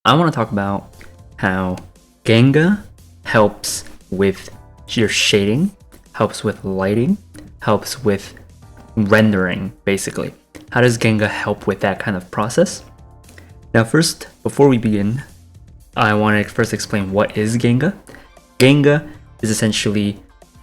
I want to talk about how Genga helps with your shading, helps with lighting, helps with rendering, basically. How does Genga help with that kind of process? Now first, before we begin, I want to first explain what is Genga. Genga is essentially,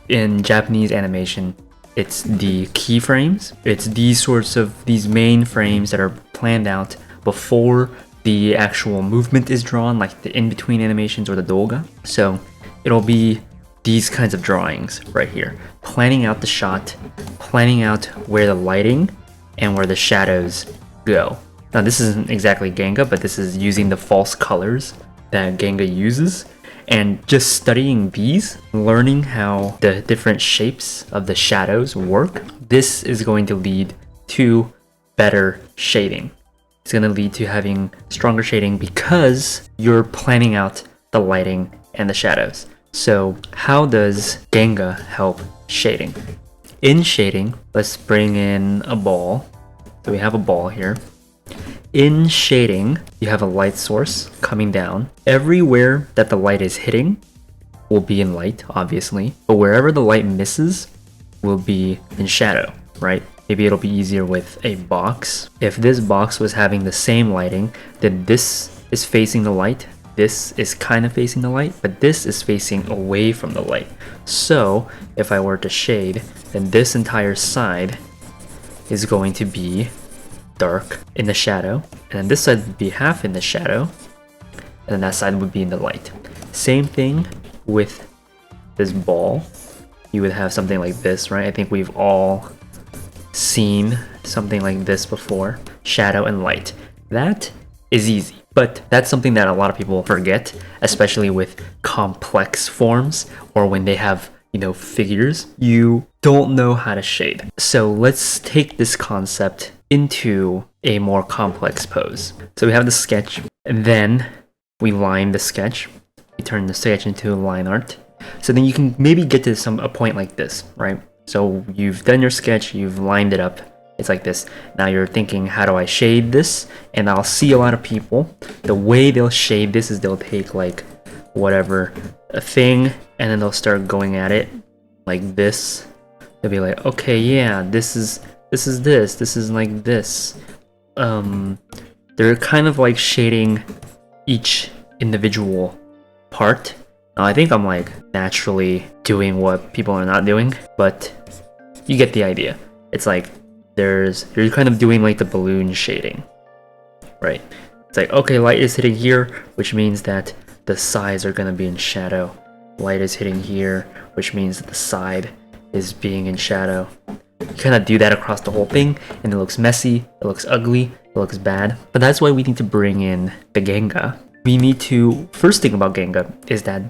in Japanese animation, it's the keyframes. It's these main frames that are planned out before the actual movement is drawn, like the in-between animations or the doga. So it'll be these kinds of drawings right here, planning out the shot, planning out where the lighting and where the shadows go. Now this isn't exactly Genga, but this is using the false colors that Genga uses. And just studying these, learning how the different shapes of the shadows work, this is going to lead to better shading. It's going to lead to having stronger shading because you're planning out the lighting and the shadows. So how does Genga help shading? In shading, let's bring in a ball. So we have a ball here. In shading, you have a light source coming down. Everywhere that the light is hitting will be in light, obviously, but wherever the light misses will be in shadow, right? Maybe it'll be easier with a box. If this box was having the same lighting, then this is facing the light, this is kind of facing the light, but this is facing away from the light. So if I were to shade, then this entire side is going to be dark in the shadow, and then this side would be half in the shadow, and then that side would be in the light. Same thing with this ball. You would have something like this, right? I think we've all seen something like this before. Shadow and light. That is easy, but that's something that a lot of people forget, especially with complex forms or when they have, figures. You don't know how to shade. So let's take this concept into a more complex pose. So we have the sketch, and then we line the sketch. We turn the sketch into line art. So then you can maybe get to a point like this, right? So you've done your sketch, you've lined it up. It's like this. Now you're thinking, how do I shade this? And I'll see a lot of people, the way they'll shade this is they'll take like whatever, a thing, and then they'll start going at it like this. They'll be like, okay, yeah, this is like this. They're kind of like shading each individual part. Now, I think I'm like naturally doing what people are not doing, but you get the idea. It's like you're kind of doing like the balloon shading, right? It's like, okay, light is hitting here, which means that the sides are gonna be in shadow. Light is hitting here, which means that the side is being in shadow. You kind of do that across the whole thing, and it looks messy, it looks ugly, it looks bad. But that's why we need to bring in the Genga. We need to, first thing about Genga is that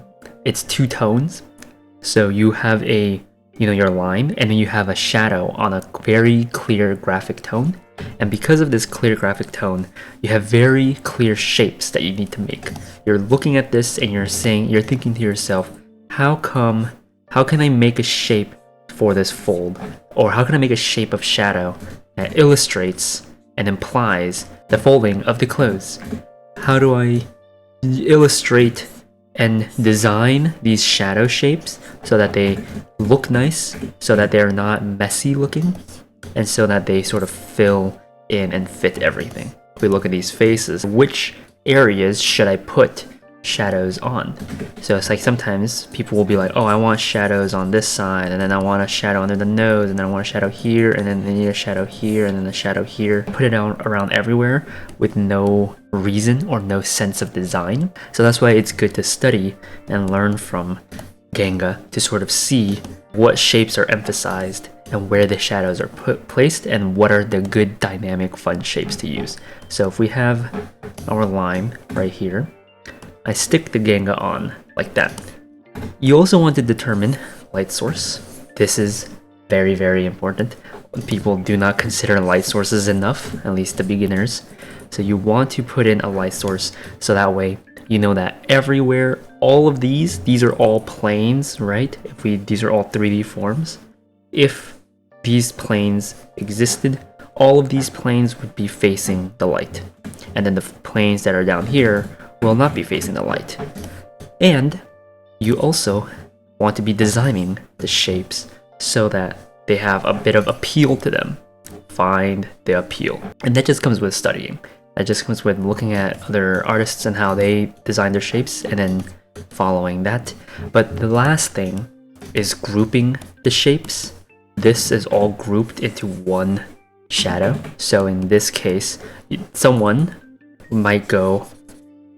it's two tones. So you have your line, and then you have a shadow on a very clear graphic tone. And because of this clear graphic tone, you have very clear shapes that you need to make. You're looking at this and you're thinking to yourself, how can I make a shape for this fold? Or how can I make a shape of shadow that illustrates and implies the folding of the clothes? How do I illustrate and design these shadow shapes so that they look nice, so that they're not messy looking, and so that they sort of fill in and fit everything? If we look at these faces, which areas should I put shadows on? So it's like sometimes people will be like, oh, I want shadows on this side, and then I want a shadow under the nose, and then I want a shadow here, and then they need a shadow here, and then a shadow here. Put it out around everywhere with no reason or no sense of design. So that's why it's good to study and learn from Genga to sort of see what shapes are emphasized and where the shadows are placed and what are the good dynamic fun shapes to use. So if we have our line right here, I stick the Genga on like that. You also want to determine light source. This is very, very important. People do not consider light sources enough, at least the beginners. So you want to put in a light source so that way you know that everywhere, all of these are all planes, right? These are all 3D forms. If these planes existed, all of these planes would be facing the light. And then the planes that are down here will not be facing the light. And you also want to be designing the shapes so that they have a bit of appeal to them. Find the appeal. And that just comes with studying. That just comes with looking at other artists and how they design their shapes and then following that. But the last thing is grouping the shapes. This is all grouped into one shadow. So in this case, someone might go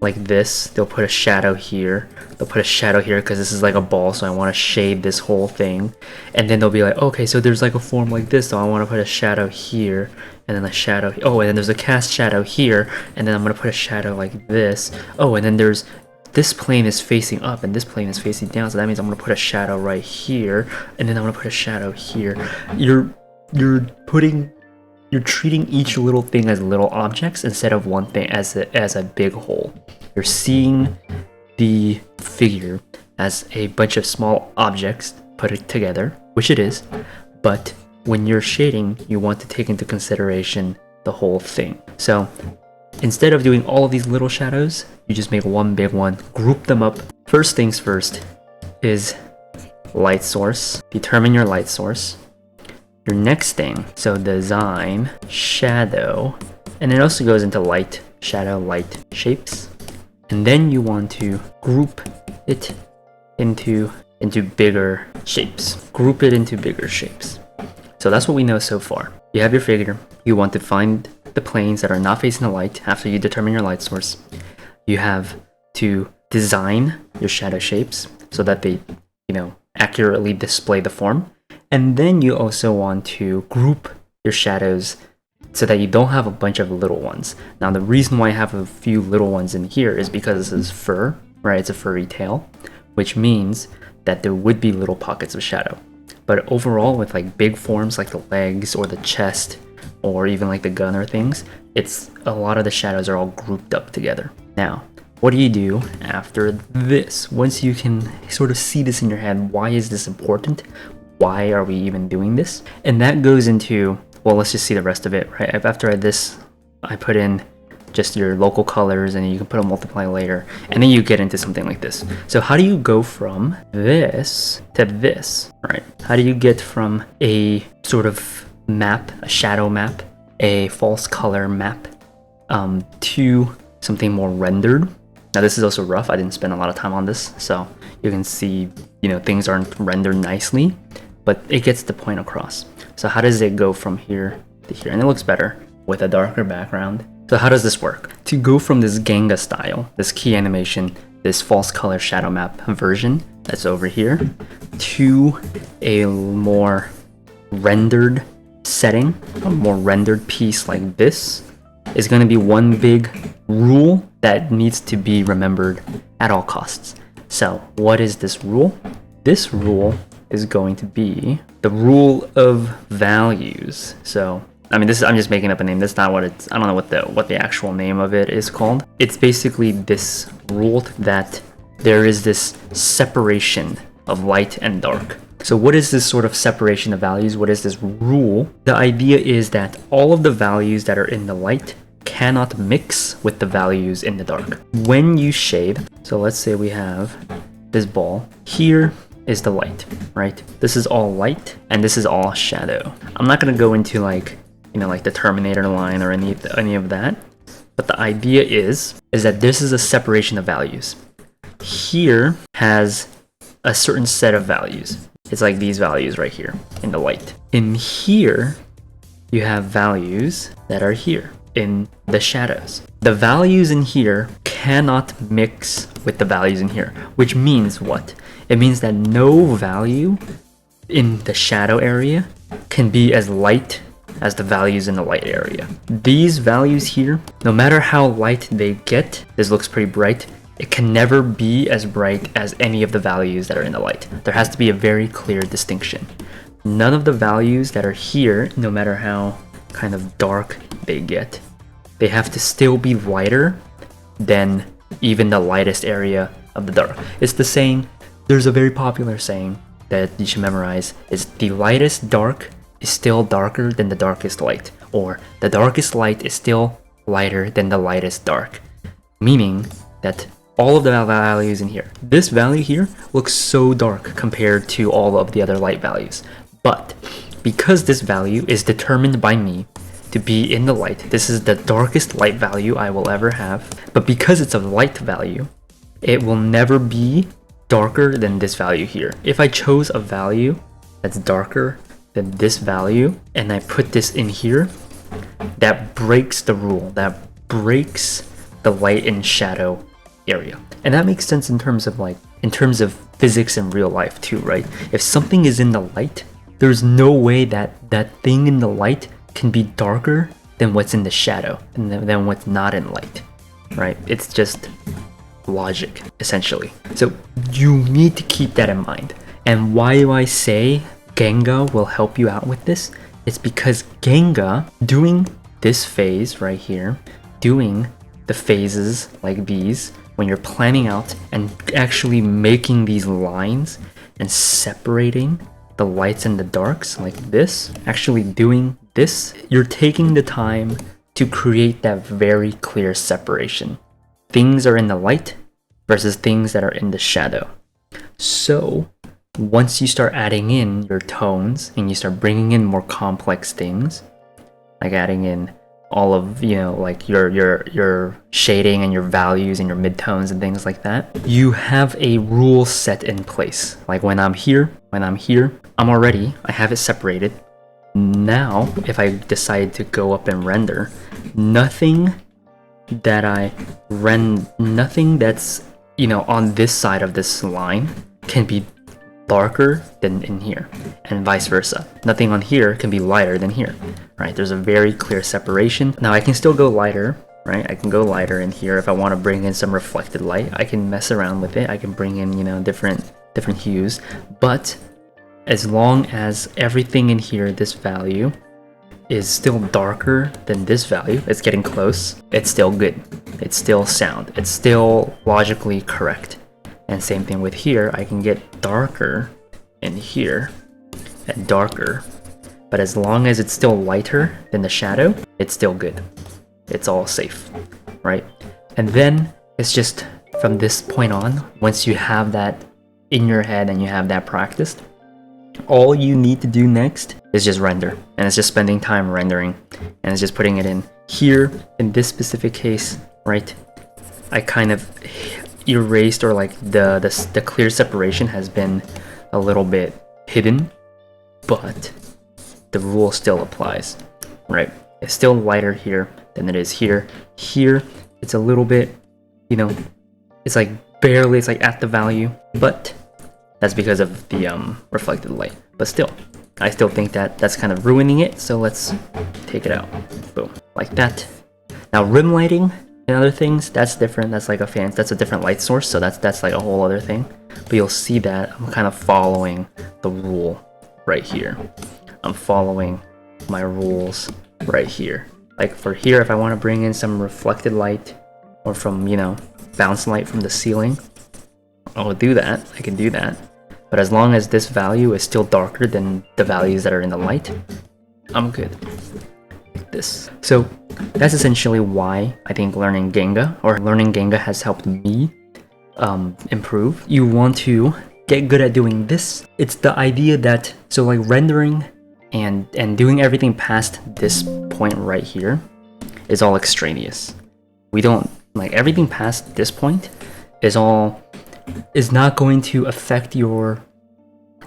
like this. They'll put a shadow here. They'll put a shadow here because this is like a ball, so I want to shade this whole thing. And then they'll be like, okay, so there's like a form like this, so I want to put a shadow here, and then a shadow. Oh, and then there's a cast shadow here, and then I'm going to put a shadow like this. Oh, and then there's this plane is facing up and this plane is facing down, so that means I'm going to put a shadow right here, and then I'm going to put a shadow here. You're treating each little thing as little objects instead of one thing as a big whole. You're seeing the figure as a bunch of small objects put it together, which it is, but when you're shading, you want to take into consideration the whole thing. So instead of doing all of these little shadows, you just make one big one, group them up. First things first is light source. Determine your light source. Your next thing, so design, shadow, and it also goes into light, shadow, light shapes. And then you want to group it into bigger shapes. Group it into bigger shapes. So that's what we know so far. You have your figure. You want to find the planes that are not facing the light after you determine your light source. You have to design your shadow shapes so that they, accurately display the form. And then you also want to group your shadows so that you don't have a bunch of little ones. Now, the reason why I have a few little ones in here is because this is fur, right? It's a furry tail, which means that there would be little pockets of shadow. But overall, with like big forms like the legs or the chest or even like the gun or things, it's a lot of the shadows are all grouped up together. Now, what do you do after this? Once you can sort of see this in your head, why is this important? Why are we even doing this? And that goes into, well, let's just see the rest of it, right? After this, I put in just your local colors, and you can put a multiply later, and then you get into something like this. So how do you go from this to this, right? How do you get from a sort of map, a shadow map, a false color map, to something more rendered? Now this is also rough. I didn't spend a lot of time on this, so you can see, things aren't rendered nicely, but it gets the point across. So how does it go from here to here? And it looks better with a darker background. So how does this work? To go from this Genga style, this key animation, this false color shadow map version that's over here, to a more rendered setting, a more rendered piece like this, is going to be one big rule that needs to be remembered at all costs. So what is this rule? This rule is going to be the rule of values. So I'm just making up a name. That's not what it's, I don't know what the actual name of it is called. It's basically this rule that there is this separation of light and dark. So what is this sort of separation of values? What is this rule? The idea is that all of the values that are in the light cannot mix with the values in the dark. When you shade, so let's say we have this ball. Here is the light, right? This is all light and this is all shadow. I'm not gonna go into like the Terminator line or any of that, but the idea is that this is a separation of values. Here has a certain set of values. It's like these values right here in the light. In here, you have values that are here in the shadows. The values in here cannot mix with the values in here, which means what? It means that no value in the shadow area can be as light as the values in the light area. These values here, no matter how light they get, this looks pretty bright, it can never be as bright as any of the values that are in the light. There has to be a very clear distinction. None of the values that are here, no matter how kind of dark they get, they have to still be lighter than even the lightest area of the dark. It's the saying, there's a very popular saying that you should memorize, is the lightest dark is still darker than the darkest light, or the darkest light is still lighter than the lightest dark. Meaning that all of the values in here, this value here looks so dark compared to all of the other light values. But because this value is determined by me to be in the light, this is the darkest light value I will ever have. But because it's a light value, it will never be darker than this value here. If I chose a value that's darker than this value and I put this in here, that breaks the rule. That breaks the light and shadow area. And that makes sense in terms of physics in real life too, right? If something is in the light, there's no way that that thing in the light can be darker than what's in the shadow and than what's not in light, right? It's just logic, essentially. So you need to keep that in mind. And why do I say Genga will help you out with this? It's because Genga, doing this phase right here, doing the phases like these, when you're planning out and actually making these lines and separating the lights and the darks like this, actually doing this, you're taking the time to create that very clear separation. Things are in the light versus things that are in the shadow. So once you start adding in your tones and you start bringing in more complex things, like adding in all of, you know, like your shading and your values and your midtones and things like that, you have a rule set in place. Like when I'm here, I have it separated. Now, if I decide to go up and render, nothing that's, you know, on this side of this line can be darker than in here, and vice versa. Nothing on here can be lighter than here, right? There's a very clear separation. Now I can still go lighter, right? I can go lighter in here if I want to bring in some reflected light. I can mess around with it. I can bring in, you know, different hues, but as long as everything in here, this value, is still darker than this value, it's getting close, it's still good. It's still sound. It's still logically correct. And same thing with here, I can get darker in here and darker. But as long as it's still lighter than the shadow, it's still good. It's all safe, right? And then it's just from this point on, once you have that in your head and you have that practiced, all you need to do next is just render. And it's just spending time rendering. And it's just putting it in here. In this specific case, right, I kind of erased, or like the clear separation has been a little bit hidden, but the rule still applies, right? It's still lighter here than it is here. Here, it's a little bit, you know, it's like barely, it's like at the value, but that's because of the reflected light. But still, I still think that that's kind of ruining it, so let's take it out. Boom, like that. Now rim lighting and other things, that's different. That's like that's a different light source, so that's like a whole other thing. But you'll see that I'm kind of following the rule right here. I'm following my rules right here. Like for here, if I want to bring in some reflected light or from, you know, bounce light from the ceiling, I'll do that. I can do that. But as long as this value is still darker than the values that are in the light, I'm good. Like this. So that's essentially why I think learning Genga has helped me improve. You want to get good at doing this. It's the idea that, so like rendering and doing everything past this point right here is all extraneous. We don't, like, everything past this point is not going to affect your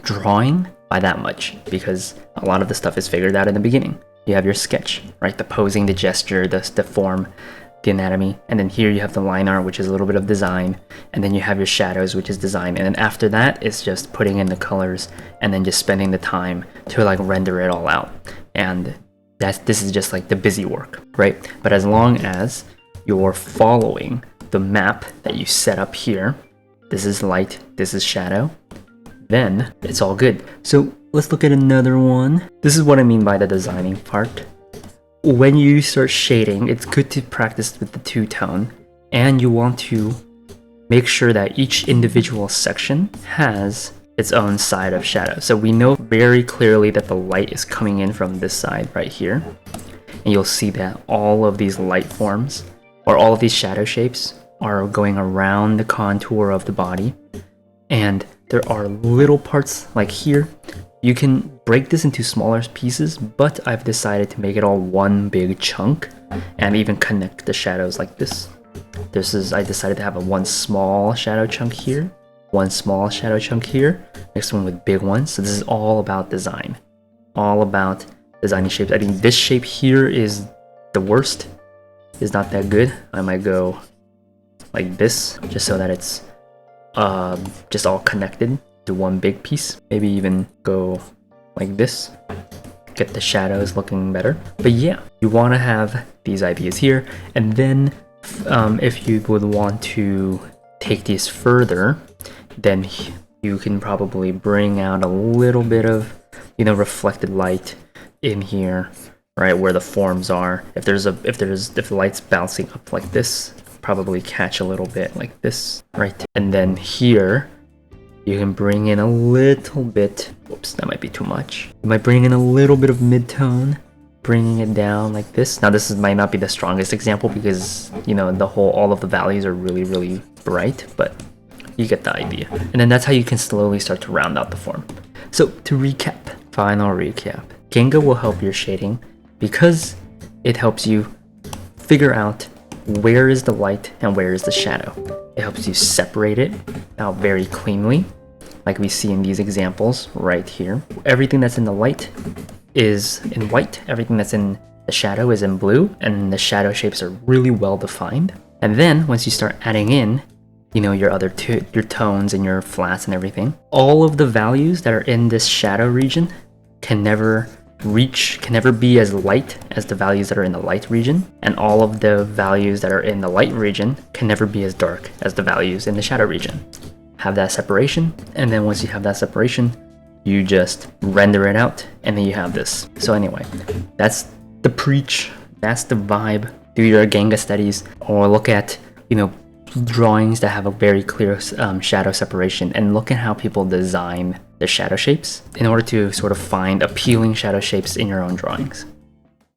drawing by that much, because a lot of the stuff is figured out in the beginning. You have your sketch, right? The posing, the gesture, the form, the anatomy, and then here you have the line art, which is a little bit of design, and then you have your shadows, which is design, and then after that it's just putting in the colors and then just spending the time to like render it all out. And this is just like the busy work, right? But as long as you're following the map that you set up here, this is light, this is shadow, then it's all good. So let's look at another one. This is what I mean by the designing part. When you start shading, it's good to practice with the two-tone, and you want to make sure that each individual section has its own side of shadow. So we know very clearly that the light is coming in from this side right here, and you'll see that all of these light forms, or all of these shadow shapes, are going around the contour of the body, and there are little parts like here. You can break this into smaller pieces, but I've decided to make it all one big chunk and even connect the shadows like this. I decided to have one small shadow chunk here, one small shadow chunk here, next one with big ones. So this is all about design, all about designing shapes. I think this shape here is the worst, is not that good. I might go like this, just so that it's just all connected to one big piece. Maybe even go like this, get the shadows looking better. But yeah, you want to have these ideas here, and then if you would want to take these further, then you can probably bring out a little bit of, you know, reflected light in here, right where the forms are. If the light's bouncing up like this, probably catch a little bit like this, right? And then here you can bring in a little bit, whoops, that might be too much. You might bring in a little bit of mid-tone, bringing it down like this. Now this might not be the strongest example because, you know, all of the values are really, really bright, but you get the idea. And then that's how you can slowly start to round out the form. So to recap, final recap, Genga will help your shading because it helps you figure out where is the light and where is the shadow. It helps you separate it out very cleanly, like we see in these examples right here. Everything that's in the light is in white, everything that's in the shadow is in blue, and the shadow shapes are really well defined. And then once you start adding in, you know, your other your tones and your flats and everything, all of the values that are in this shadow region can never be as light as the values that are in the light region, and all of the values that are in the light region can never be as dark as the values in the shadow region. Have that separation, and then once you have that separation, you just render it out, and then you have this. So anyway, that's the preach, that's the vibe. Do your Genga studies, or look at, you know, drawings that have a very clear shadow separation, and look at how people design the shadow shapes in order to sort of find appealing shadow shapes in your own drawings.